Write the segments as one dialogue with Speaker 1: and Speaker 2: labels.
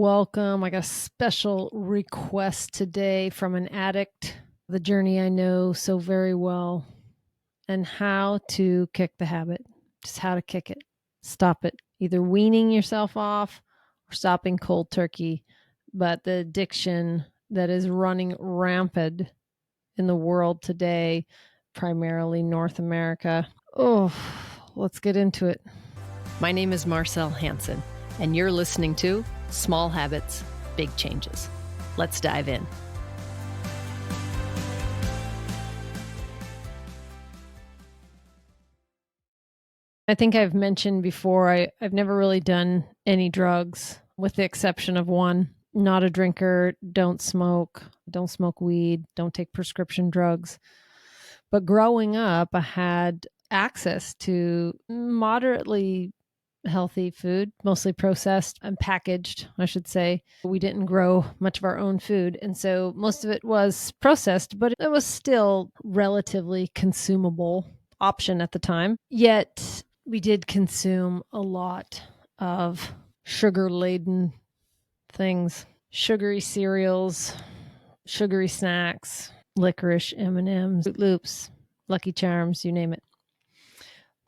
Speaker 1: Welcome. I got a special request today from an addict, the journey I know so very well, and how to kick the habit, just how to kick it, stop it, either weaning yourself off or stopping cold turkey. But the addiction that is running rampant in the world today, primarily North America. Oh, let's get into it.
Speaker 2: My name is Marcell Hanson, and you're listening to Small Habits, Big Changes. Let's dive in.
Speaker 1: I think I've mentioned before, I've never really done any drugs, with the exception of one. Not a drinker, don't smoke weed, don't take prescription drugs. But growing up, I had access to moderately healthy food, mostly processed and packaged, I should say. We didn't grow much of our own food, and so most of it was processed, but it was still relatively consumable option at the time. Yet we did consume a lot of sugar-laden things, sugary cereals, sugary snacks, licorice, M&Ms, Fruit Loops, Lucky Charms, you name it.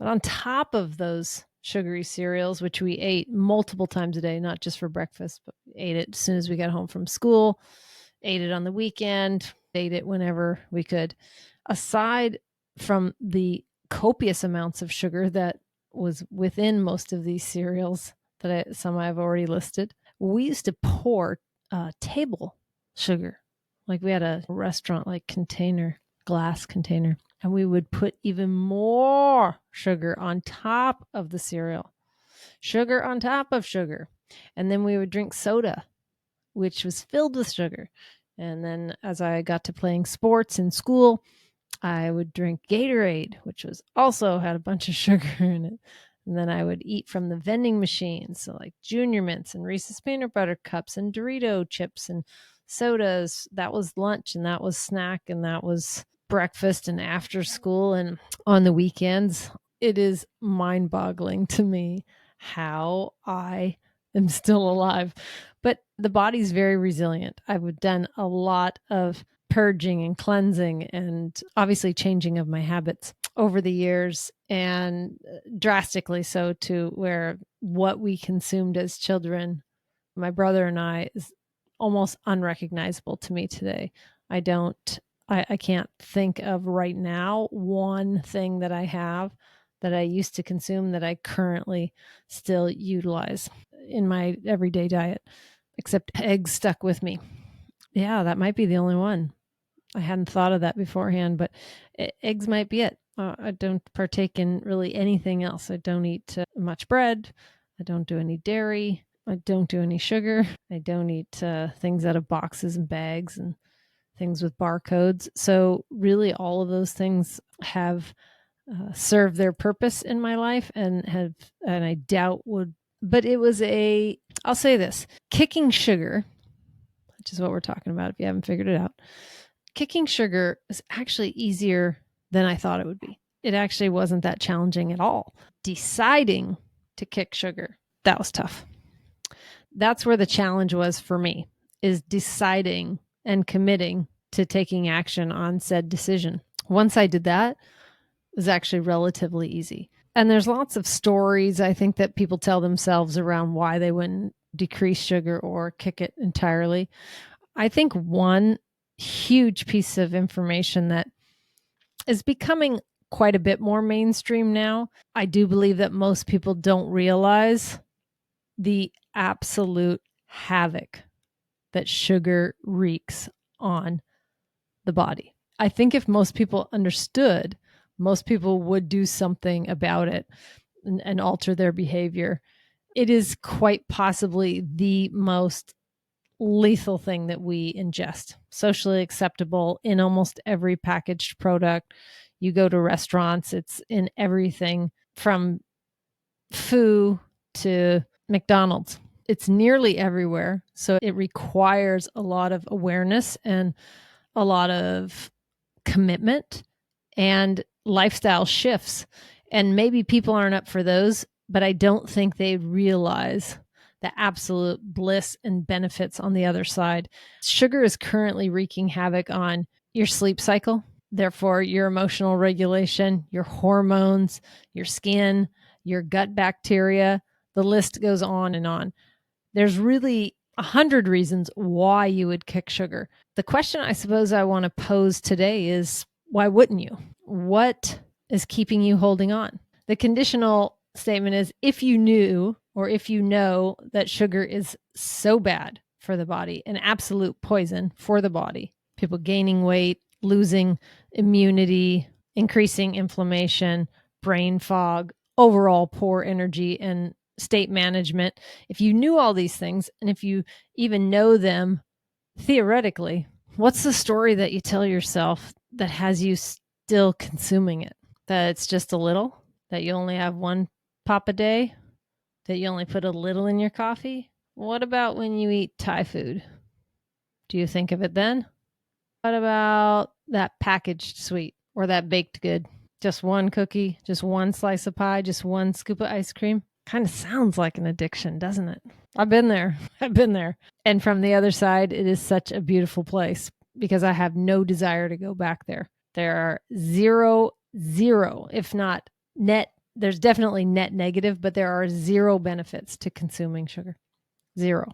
Speaker 1: But on top of those sugary cereals, which we ate multiple times a day, not just for breakfast, but ate it as soon as we got home from school, ate it on the weekend, ate it whenever we could. Aside from the copious amounts of sugar that was within most of these cereals, some I've already listed, we used to pour table sugar. Like we had a restaurant like container, glass container, and we would put even more sugar on top of the cereal. Sugar on top of sugar. And then we would drink soda, which was filled with sugar. And then as I got to playing sports in school, I would drink Gatorade, which was also had a bunch of sugar in it. And then I would eat from the vending machines, so like Junior Mints and Reese's Peanut Butter Cups and Dorito chips and sodas. That was lunch and that was snack and that was breakfast and after school and on the weekends. It is mind-boggling to me how I am still alive. But the body's very resilient. I've done a lot of purging and cleansing and obviously changing of my habits over the years, and drastically so, to where what we consumed as children, my brother and I, is almost unrecognizable to me today. I can't think of right now one thing that I have that I used to consume that I currently still utilize in my everyday diet, except eggs stuck with me. Yeah, that might be the only one. I hadn't thought of that beforehand, but eggs might be it. I don't partake in really anything else. I don't eat much bread. I don't do any dairy. I don't do any sugar. I don't eat things out of boxes and bags and things with barcodes. So really all of those things have served their purpose in my life and I doubt would, but it was I'll say this, kicking sugar, which is what we're talking about if you haven't figured it out. Kicking sugar is actually easier than I thought it would be. It actually wasn't that challenging at all. Deciding to kick sugar, that was tough. That's where the challenge was for me, is deciding and committing to taking action on said decision. Once I did that, it was actually relatively easy. And there's lots of stories, I think, that people tell themselves around why they wouldn't decrease sugar or kick it entirely. I think one huge piece of information that is becoming quite a bit more mainstream now, I do believe that most people don't realize the absolute havoc that sugar wreaks on the body. I think if most people understood, most people would do something about it and alter their behavior. It is quite possibly the most lethal thing that we ingest, socially acceptable in almost every packaged product. You go to restaurants, it's in everything from Foo to McDonald's. It's nearly everywhere. So it requires a lot of awareness and a lot of commitment and lifestyle shifts. And maybe people aren't up for those, but I don't think they realize the absolute bliss and benefits on the other side. Sugar is currently wreaking havoc on your sleep cycle, therefore your emotional regulation, your hormones, your skin, your gut bacteria. The list goes on and on. There's really 100 reasons why you would kick sugar. The question I suppose I want to pose today is, why wouldn't you? What is keeping you holding on? The conditional statement is, if you knew or if you know that sugar is so bad for the body, an absolute poison for the body, people gaining weight, losing immunity, increasing inflammation, brain fog, overall poor energy and state management. If you knew all these things, and if you even know them theoretically, what's the story that you tell yourself that has you still consuming it? That it's just a little, that you only have one pop a day, that you only put a little in your coffee? What about when you eat Thai food? Do you think of it then? What about that packaged sweet or that baked good? Just one cookie, just one slice of pie, just one scoop of ice cream? Kind of sounds like an addiction, doesn't it? I've been there. I've been there. And from the other side, it is such a beautiful place because I have no desire to go back there. There are zero, if not net, there's definitely net negative, but there are zero benefits to consuming sugar. Zero.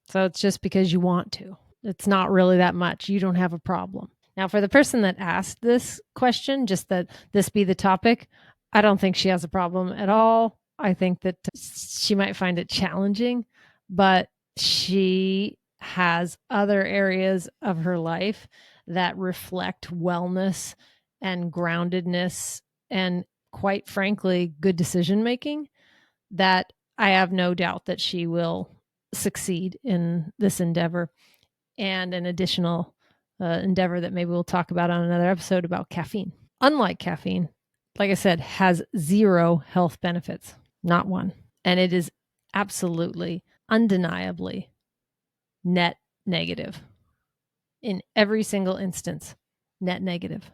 Speaker 1: So it's just because you want to. It's not really that much. You don't have a problem. Now, for the person that asked this question, just that this be the topic, I don't think she has a problem at all. I think that she might find it challenging, but she has other areas of her life that reflect wellness and groundedness and, quite frankly, good decision making, that I have no doubt that she will succeed in this endeavor. And an additional endeavor that maybe we'll talk about on another episode about caffeine. Unlike caffeine, like I said, has zero health benefits, not one. And it is absolutely, undeniably net negative in every single instance, net negative.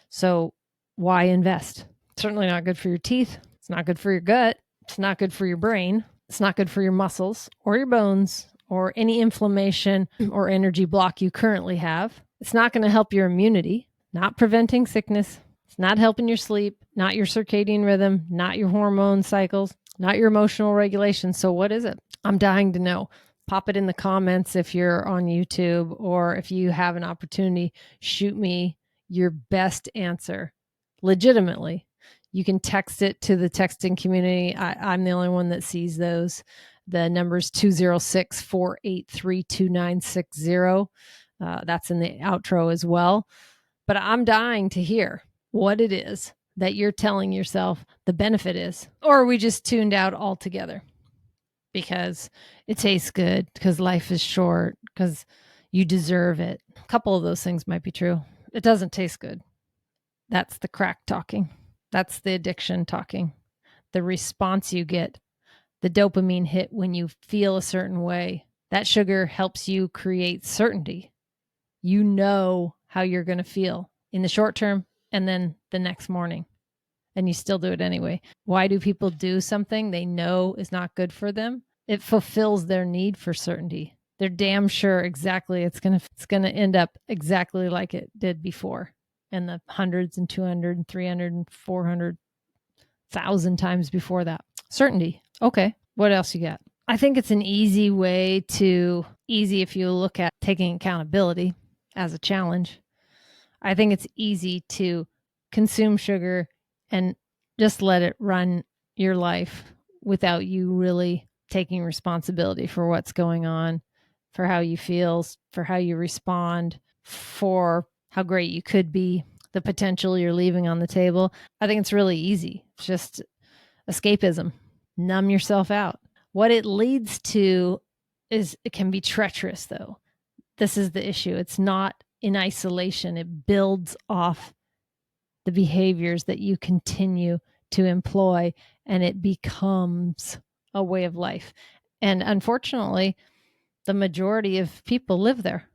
Speaker 1: So why invest? Certainly not good for your teeth. It's not good for your gut. It's not good for your brain. It's not good for your muscles or your bones or any inflammation or energy block you currently have. It's not going to help your immunity, not preventing sickness. It's not helping your sleep, not your circadian rhythm, not your hormone cycles, not your emotional regulation. So what is it? I'm dying to know. Pop it in the comments if you're on YouTube, or if you have an opportunity, shoot me your best answer legitimately. You can text it to the texting community. I'm the only one that sees those. The number's 206-483-2960. That's in the outro as well. But I'm dying to hear what it is that you're telling yourself the benefit is. Or are we just tuned out altogether because it tastes good, because life is short, because you deserve it? A couple of those things might be true. It doesn't taste good. That's the crack talking. That's the addiction talking. The response you get, the dopamine hit when you feel a certain way, that sugar helps you create certainty. You know how you're going to feel in the short term and then the next morning, and you still do it anyway. Why do people do something they know is not good for them? It fulfills their need for certainty. They're damn sure exactly it's going to end up exactly like it did before, and the hundreds and 200 and 300 and 400,000 times before that. Certainty. Okay. What else you got? I think it's an easy if you look at taking accountability as a challenge. I think it's easy to consume sugar and just let it run your life without you really taking responsibility for what's going on, for how you feel, for how you respond, for how great you could be, the potential you're leaving on the table. I think it's really easy. It's just escapism. Numb yourself out. What it leads to is, it can be treacherous, though. This is the issue. It's not in isolation. It builds off the behaviors that you continue to employ, and it becomes a way of life. And unfortunately, the majority of people live there,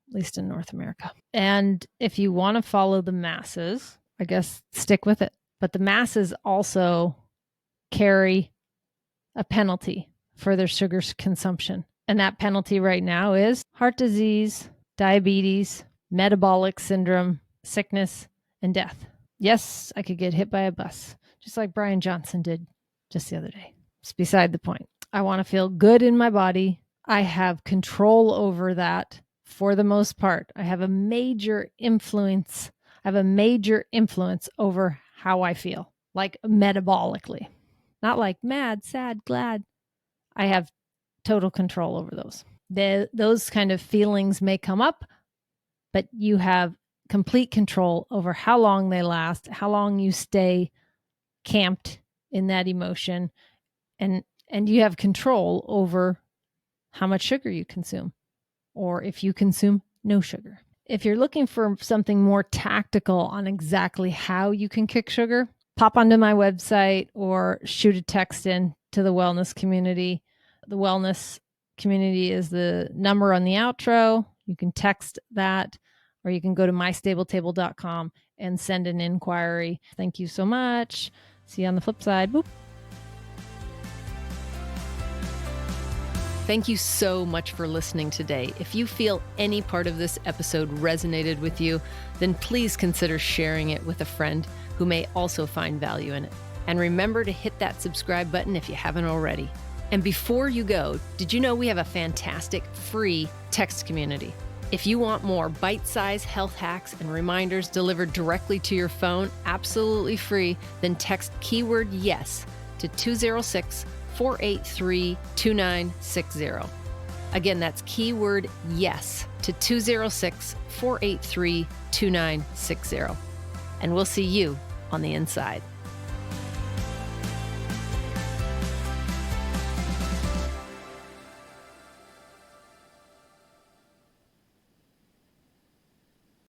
Speaker 1: at least in North America. And if you want to follow the masses, I guess stick with it. But the masses also carry a penalty for their sugar consumption. And that penalty right now is heart disease, diabetes, metabolic syndrome, sickness, and death. Yes, I could get hit by a bus, just like Brian Johnson did just the other day. It's beside the point. I want to feel good in my body. I have control over that for the most part. I have a major influence. Over how I feel, like metabolically. Not like mad, sad, glad. I have total control over those. Those kind of feelings may come up, but you have complete control over how long they last, how long you stay camped in that emotion, and you have control over how much sugar you consume, or if you consume no sugar. If you're looking for something more tactical on exactly how you can kick sugar, pop onto my website or shoot a text in to the wellness community. The wellness community is the number on the outro. You can text that, or you can go to mystablетable.com and send an inquiry. Thank you so much. See you on the flip side. Boop.
Speaker 2: Thank you so much for listening today. If you feel any part of this episode resonated with you, then please consider sharing it with a friend who may also find value in it. And remember to hit that subscribe button if you haven't already. And before you go, did you know we have a fantastic free text community? If you want more bite-sized health hacks and reminders delivered directly to your phone, absolutely free, then text keyword YES to 206-483-2960. Again, that's keyword YES to 206-483-2960. And we'll see you on the inside.